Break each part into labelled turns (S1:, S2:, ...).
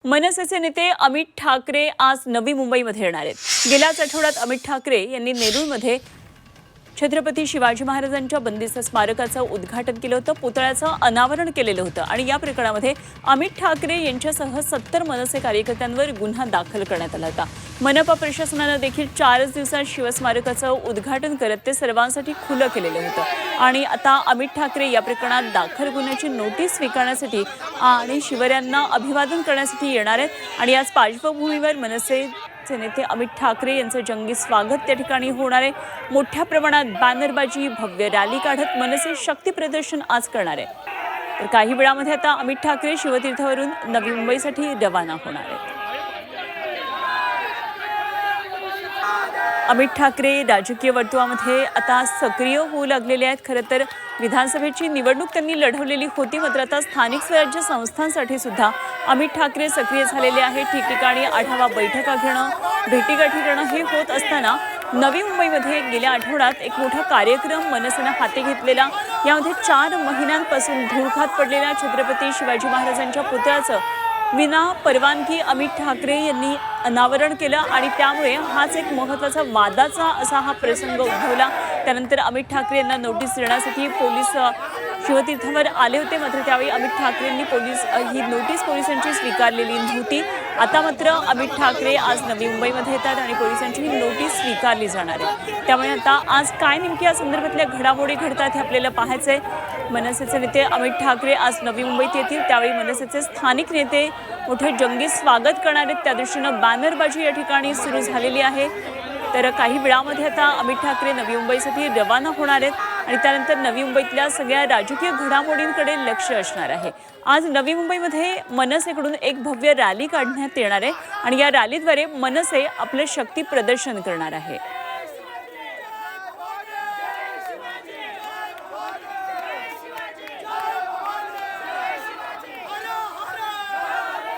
S1: मनसेचे नेते अमित ठाकरे आज नवी मुंबईमध्ये येणार आहेत। गेल्याच आठवड्यात अमित ठाकरे यांनी नेरूळमध्ये छत्रपती शिवाजी महाराजांच्या बंदिस्त स्मारकाचं उद्घाटन केलं होतं, पुतळ्याचं अनावरण केलेलं होतं आणि या प्रकरणामध्ये अमित ठाकरे यांच्यासह 70 मनसे कार्यकर्त्यांवर गुन्हा दाखल करण्यात आला होता। मनपा प्रशासनानं देखील 4 दिवसात शिवस्मारकाचं उद्घाटन करत ते सर्वांसाठी खुलं केलेलं होतं आणि आता अमित ठाकरे या प्रकरणात दाखल गुन्ह्याची नोटीस स्वीकारण्यासाठी आणि शिवरायांना अभिवादन करण्यासाठी येणार आहेत आणि याच पार्श्वभूमीवर मनसे नेते अमित ठाकरे यांचं जंगी स्वागत त्या ठिकाणी होणार आहे। मोठ्या प्रमाणात बॅनरबाजी, भव्य रॅली काढत मनसे शक्ती प्रदर्शन आज करणार आहे। तर काही वेळामध्ये आता अमित ठाकरे शिवतीर्थवरून नवी मुंबईसाठी रवाना होणार आहेत। अमित ठाकरे राजकीय वर्तुळामध्ये आता सक्रिय होऊ लागलेले आहेत। खरं तर विधानसभेची निवडणूक त्यांनी लढवलेली होती, मात्र आता स्थानिक स्वराज्य संस्थांसाठी सुद्धा अमित ठाकरे सक्रिय झालेले आहेत। ठिकठिकाणी आढावा बैठका घेणं, भेटीगाठी करणं हे होत असताना नवी मुंबईमध्ये गेल्या आठवड्यात एक मोठा कार्यक्रम मनसेनं हाती घेतलेला। यामध्ये 4 महिन्यांपासून धुळखात पडलेल्या छत्रपती शिवाजी महाराजांच्या पुतळ्याचं विना परवानगी अमित ठाकरे यांनी अनावरण केलं आणि त्यामुळे हाच एक महत्त्वाचा वादाचा असा हा प्रसंग उद्भवला। त्यानंतर अमित ठाकरे यांना नोटीस देण्यासाठी पोलीस शिवतीर्थावर आले होते, मात्र त्यावेळी अमित ठाकरेंनी ही नोटीस पोलिसांची स्वीकारलेली नव्हती। आता मात्र अमित ठाकरे आज नवी मुंबईमध्ये येतात आणि पोलिसांची ही नोटीस स्वीकारली जाणार आहे। त्यामुळे आता आज काय नेमकी या संदर्भातल्या घडामोडी घडतात हे आपल्याला पाहायचंय। मनसेचे नेते अमित ठाकरे आज नवी मुंबईत येतील, त्यावेळी मनसेचे स्थानिक नेते मोठे जंगी स्वागत करणार आहेत। त्या दृष्टीनं बॅनरबाजी या ठिकाणी सुरू झालेली आहे। तर काही वेळामध्ये आता अमित ठाकरे नवी मुंबईसाठी रवाना होणार आहेत आणि त्यानंतर नवी मुंबईतल्या सगळ्या राजकीय घडामोडींकडे लक्ष असणार आहे। आज नवी मुंबईमध्ये मनसेकडून एक भव्य रॅली काढण्यात येणार आहे आणि या रॅलीद्वारे मनसे आपले शक्ती प्रदर्शन करणार आहे।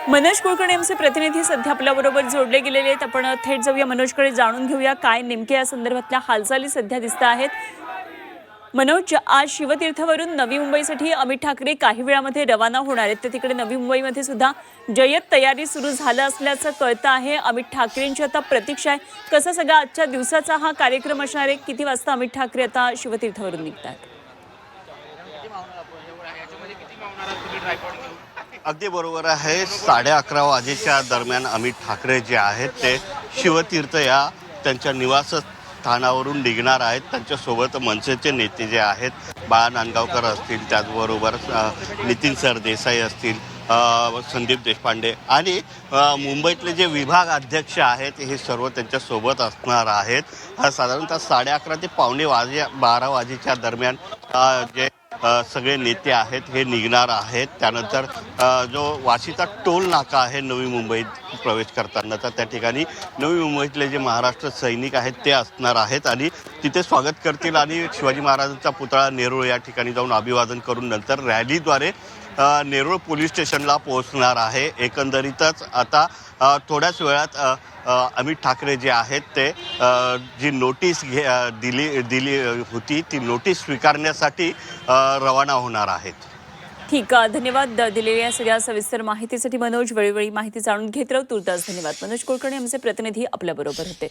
S1: मनोज कुलकर्णी आमचे प्रतिनिधी सध्या आपल्याबरोबर जोडले गेलेले आहेत। आपण थेट जाऊया मनोजकडे, जाणून घेऊया काय नेमके या संदर्भातल्या हालचाली सध्या दिसत आहेत। मनोज, आज शिवतीर्थवरून नवी मुंबईसाठी अमित ठाकरे काही वेळामध्ये रवाना होणार आहेत, तर तिकडे नवी मुंबईमध्ये सुद्धा जय्यत तयारी सुरू झालं असल्याचं कळतं आहे। अमित ठाकरेंची आता प्रतीक्षा आहे, कसा सगळा आजच्या दिवसाचा हा कार्यक्रम असणार आहे, किती वाजता अमित ठाकरे आता शिवतीर्थवरून निघतात?
S2: अगदी बरोबर आहे। 11:30 वाजेच्या दरम्यान अमित ठाकरे जे आहेत ते शिवतीर्थ या त्यांच्या निवासस्थानावरून निघणार आहेत। त्यांच्यासोबत मनसेचे नेते जे आहेत बाळा नांदगावकर असतील, त्याचबरोबर नितीन सरदेसाई असतील, संदीप देशपांडे आणि मुंबईतले जे विभाग अध्यक्ष आहेत हे सर्व त्यांच्यासोबत असणार आहेत। साधारणतः 11:30 ते 11:45 वाजेच्या दरम्यान जे सगळे नेते आहेत हे निघणार आहेत। त्यानंतर जो वाशीचा टोल नाका आहे नवी मुंबईत प्रवेश करतानाचा, त्या ठिकाणी नवी मुंबईतले जे महाराष्ट्र सैनिक आहेत ते असणार आहेत आणि तिथे स्वागत करतील आणि शिवाजी महाराजांचा पुतळा नेरूळ या ठिकाणी जाऊन अभिवादन करून नंतर रॅलीद्वारे नेरूळ पोलीस स्टेशनला पोहोचणार आहे। एकंदरीतच आता थोड्याच वेळात अमित ठाकरे जे आहेत ते जी नोटीस दिली होती ती नोटीस स्वीकारण्यासाठी रवाना होणार आहेत।
S1: ठीक आहे, धन्यवाद दिलेल्या सगळ्या सविस्तर माहितीसाठी मनोज। वेळोवेळी माहिती जाणून घेत राहू। तुर्तास धन्यवाद। मनोज कुलकर्णी आमचे प्रतिनिधी आपल्याबरोबर होते।